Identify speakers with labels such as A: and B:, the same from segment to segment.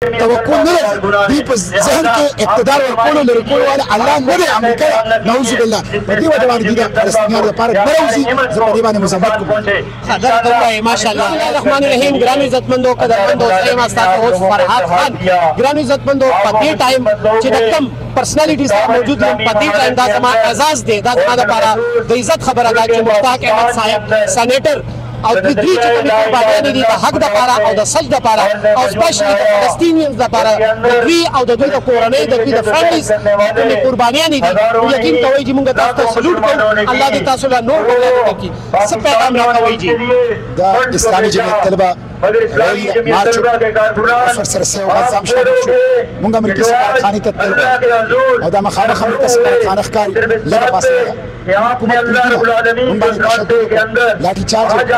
A: توقع نه دی په ذهن کې اقتدار ورکول لري کول والا الله نه دی امریکا نعوذ بالله په دې وجه باندې د فلسطینیانو لپاره نوځي زه په دې باندې مذمت کوم
B: حضرت الله ماشاءالله الرحمن الرحیم ګران عزتمندو قدرمندو سیم استاد هوس فرحات خان ګران عزتمندو په دې ټایم چې د کم پرسنالټیز موجود دي په دې ټایم دا زما اعزاز دی دا زما لپاره د عزت خبره ده چې مشتاق احمد صاحب سېنیټر او د دې چې کومې قربانیانې دي د حق دپاره او د سچ دپاره او سپیشلي د فلسطینیانز دپاره د دوی او د دوی د کورنۍ د دوی د فیملیز کومې قربانیانې دي یقین کوئ چې موږ تاسو ته سلوټ کوو الله دې تاسو له نور برکت وکړي څه پیغام راکوئ جي
A: د اسلامي جمعیت طلبه مارچ سره سره غزام شامل شو موږ امریکا سفارتخانې ته تلل او دا مخامخ امریکا سفارتخانه ښکاري لږه فاصله ده حکومت موږ باندې تشدد لاټھی چارج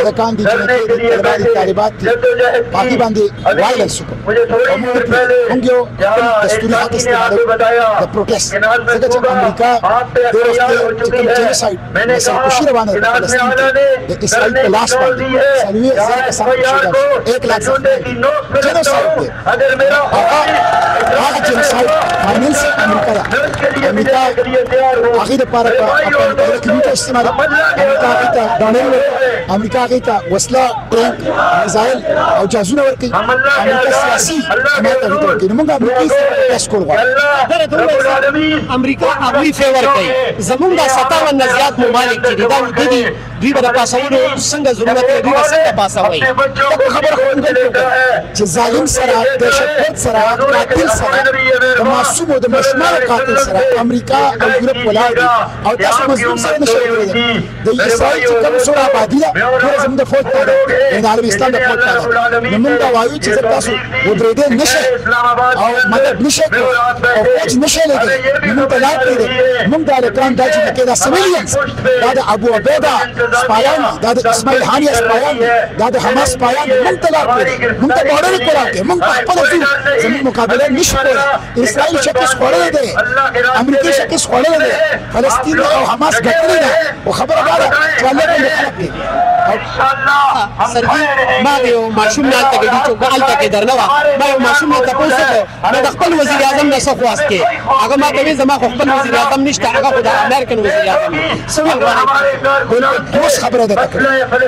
A: رکان دي چې طالبات باقي باندې وایلنس موږ یو دستوري حق استعمالو د پروټیسټ څنګه چې امریکا د روسي جنوساید مثلا کوشش روانه ده فلسطین د اسرائیل په لاس باندې سلوي زر کسان 1 लाख جنوساید اگر میرا هغه جنوساید فاینانس امریکا هغه د پاره کمپیوټر استعمال امریکا هغه ته وسله ټانک میزایل او جهازونه ورکوي امریکا سیاسي حمایت ورکوي نو موږ امریکا تشکر غواړو
B: امریکا هغوی فیور کوي زموږ د 57 نه زیات ممالک چې دي دا دوی به د پاسولو څنګه ضرورت دی دوی به څنګه پاسوي
A: خبره چې ظالم سره دهشتګرد سره قاتل سره د معصوم او د مشمار قاتل سره امریکا او یورپ ولاړ دي او تاسو مظلوم سره نشئ ویلی د اسرائیل چې کوم څومره آبادي ده ټول زموږ د فوج ته ده د عالم اسلام د فوج ته ده نو موږ دا وایو چې تاسو ودرېدې نشئ او مدد نشئ او فوج نشئ لګوئ نو موږ ته لار پرېږدئ موږ دا هلکان دا چې پکې دا سویلینز دا د ابو عبیده سپایان دا د اسماعیل هانیه سپایان دا د حماس سپایان موږ ته لار پرېږدئ موږ ته بارډر کولاو کې موږ په خپله ځو زموږ مقابله نشو کولی اسرائیل شکست خوړلی دی امریکې شکست خوړلی دی فلسطین او حماس ګټلې ده خو خبره دا ده چې الله باندې خلق دی
B: سرګي ما یو ماشوم نه هلته ګډي چوک هلته کې درنه وه ما یو ماشوم نه تپوس وکړو نو د خپل وزیر اعظم نه څه خواست کې هغه ما ته ویل زما خو خپل وزیر اعظم نشته هغه خو د امریکن وزیر اعظم څه ویل
A: اوس خبره ده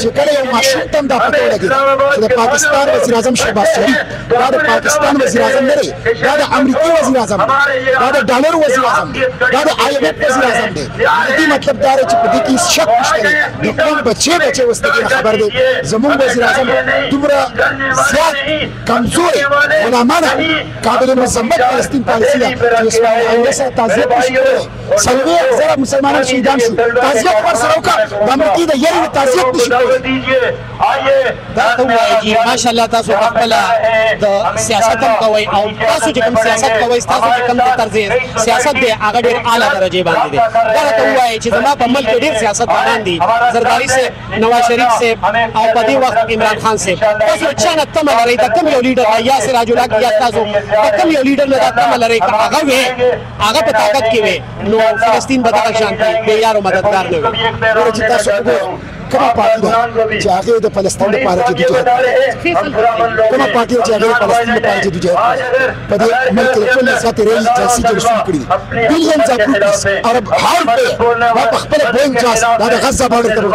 A: چې کله یو ماشوم ته هم دا پته ولګېده چې د پاکستان وزیر اعظم شهباز شریف دا د پاکستان وزیر اعظم نه دی دا د امریکې وزیر اعظم دی دا د ډالر وزیر اعظم دی دا د IMF وزیر اعظم دی د دې مطلب دا دی چې په دې کې شک نشته دی د قوم بچې اوس د دې خبر دی زموږ وزیر اعظم دومره زیات کمزوري غلامانه قابل مذمت فلسطین پالیسي ده چې اسماعیل هانیه سره تعزیت نشي کولی 40,000 مسلمانان شهیدان شو تعزیت ورسره وکړه د امریکې د یاري تعزیت نشي کولی
B: دا ته ووایي چې ماشاءالله تاسو خپله د سیاست هم کوئ او تاسو چې کوم سیاست کوئ ستاسو چې کوم د طرز سیاست دی هغه ډېر اعلی درجې باندې دی دا راته ووایي چې زما په ملک کې ډېر سیاستدانان دي زرداري صاحب نواز شریف صاحب او په دې وخت عمران خان صاحب تاسو چا نه تمه لرئ د کوم یو لیډر یا سراج الحق یا تاسو د کوم یو لیډر نه دا تمه لرئ که هغه وي هغه په طاقت کې وي نو فلسطین به دغه شانتي بې یار او مددګار نه وي
A: چې تاسو کومه پارټي ده چې هغه د فلسطین لپاره جدوجہد کومه پارټي چې هغه د فلسطین لپاره جدوجہد په دې ملک کې ټول ذات ریلی جلسې جلسې کړې بلین ځکه عرب حال په خپل بوین جاس دا د غزه باندې تر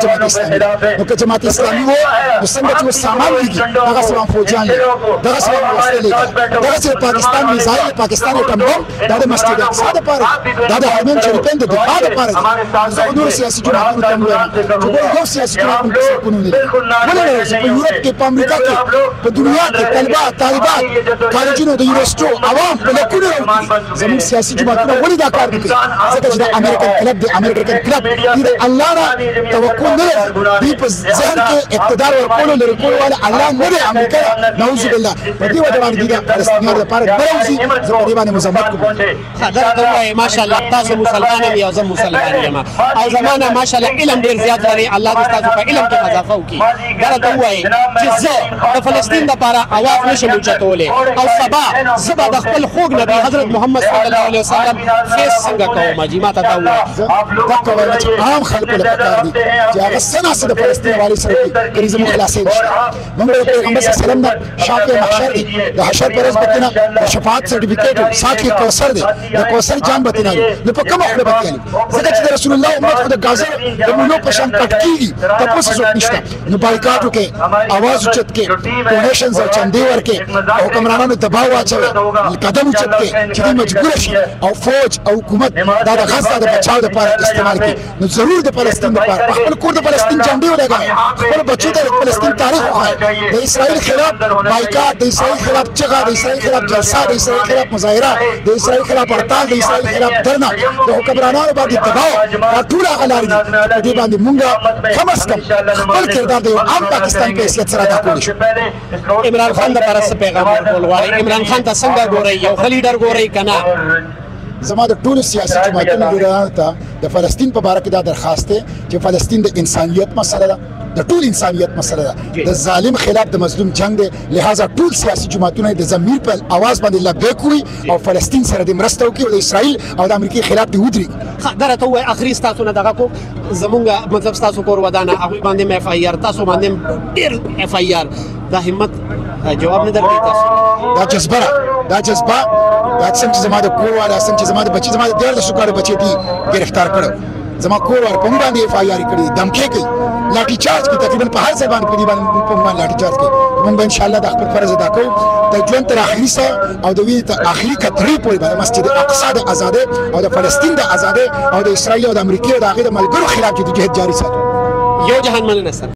A: جماعت اسلامي نو که جماعت اسلامي وو نو څنګه چې سامان لګي هغه سلام فوجان دغه سلام وسلې دغه چې پاکستان میزایل پاکستان ټمبم دا د مسجد اقصی لپاره دا د حرمین شریفین د دفاع لپاره زه نور سیاسي جماعتونو ته وایم یو سیاسي جماعت په سرکونو نه ولې په یورپ کې په امریکا کې په دنیا کې طالبات کالجونو د یونیورسيټو عوام په لکونو زموږ سیاسي جماعتونه ولې دا کار کوي ځکه چې د امریکن کلب د امریکن کلب د الله نه توقع نه دی په ذهن کې اقتدار ورکول لري کول والا الله نه دی امریکا نعوذ بالله په دې وجه باندې د فلسطینیانو لپاره نوځي زه په دې باندې مذمت کوم
B: حضرت الله ماشاءالله تاسو مسلمان یو زم مسلمان یم او زمانه ماشاءالله علم ډیر زیات لري غواړي الله دې تاسو په علم کې اضافه وکړي دا ته وایي چې زه د فلسطین لپاره اواز نشم اوچتولی او سبا زه به د خپل خوږ نبی حضرت محمد صلی الله علیه وسلم فیس څنګه کوم جی ما ته دا وایي
A: دغه وایي چې عام خلکو له پکار دي چې هغه سناسه د فلسطین والي سره کې زموږ خلاصې نشته موږ د پیغمبر صلی الله علیه وسلم د شافع محشر دی د حشر پر ورځ بتنه د شفاعت سرټیفیکیټ ساتي کوثر دی د کوثر جام بتنه نو په کومه خپل بتنه ځکه چې رسول الله امت خو د غازی د مونږ په شان کټ کیږي تاسو څه نشته نو بایکاټو کې आवाज اوچت کې ډونیشنز او چندې ورکې حکمرانانو دباو واچوي قدم اوچت کې چې مجبور شي او فوج او حکومت دا د غزا د بچاو لپاره استعمال کړي نو ضرور د فلسطین لپاره خپل کور د فلسطین جنډې ولګوي خپل بچو ته فلسطین تاریخ وایي د اسرائیل خلاف بایکاټ د اسرائیل خلاف چغه د اسرائیل خلاف جلسه د اسرائیل خلاف مظاهره د اسرائیل خلاف هړتال د اسرائیل خلاف دھرنا د حکمرانانو باندې دباو دا ټول غلار دي په دې باندې مونږه کم از کم خپل کردار د عام پاکستان په حیثیت سره ادا کولی شو
B: عمران خان د پرس پیغام ورکول غواړي عمران خان ته څنګه ګوري یو خلیډر ګوري کنه
A: زما د ټولو سیاسي جماعتونو لیډرانو ته د فلسطین په باره کې دا درخواست دی چې فلسطین د انسانیت مسله ده د ټول انسانیت مسله ده د ظالم خلاف د مظلوم جنگ دی لہذا ټول سیاسي جماعتونه د ضمیر په आवाज باندې لبیک وي او فلسطین سره د مرسته وکړي او د اسرائیل او د امریکا خلاف دی ودرېږي
B: دا ته وایي اخري ستاسو نه دغه کو زمونږ مطلب ستاسو کور ودانه هغوی باندې مې اف آی آر تاسو باندې ډېر اف آی آر دا همت جواب نه درکوي تاسو
A: دا جذبه دا څنګه چې زما د کور والا څنګه چې زما د بچي زما د 13 کال بچي دي گرفتار کړو زما کور ور په باندې اف آی آر کړی دمکې کوي لاټي چارج کی تقریبا په هر ځای باندې په دې باندې په باندې لاټي چارج کوي موږ ان شاء الله د خپل فرض ادا کوو د ژوند تر اخري سره او د وی تر اخري کترې پورې باندې مسجد اقصی د آزادې او د فلسطین د آزادې او د اسرائیل او د امریکا او د هغه د ملګرو خلاف جدي جهاد جاری ساتو
B: یو جهان مننه سره